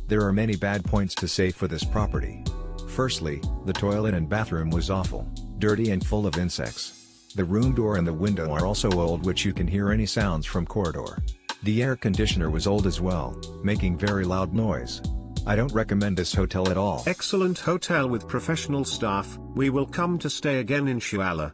There are many bad points to say for this property. Firstly, the toilet and bathroom was awful, dirty and full of insects. The room door and the window are also old, which you can hear any sounds from corridor. The air conditioner was old as well, making very loud noise. I don't recommend this hotel at all. Excellent hotel with professional staff, we will come to stay again inshallah.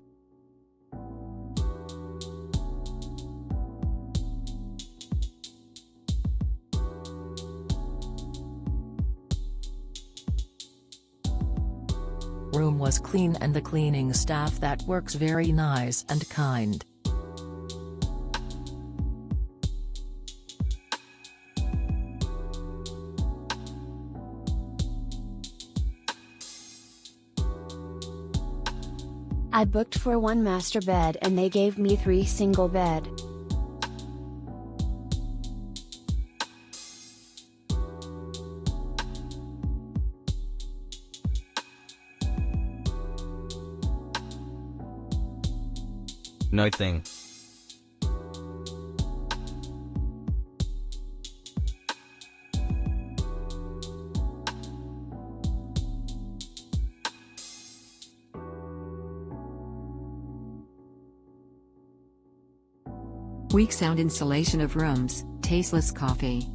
Room was clean and the cleaning staff that works very nice and kind. I booked for one master bed and they gave me 3 single bed. Nothing. Weak sound insulation of rooms, tasteless coffee.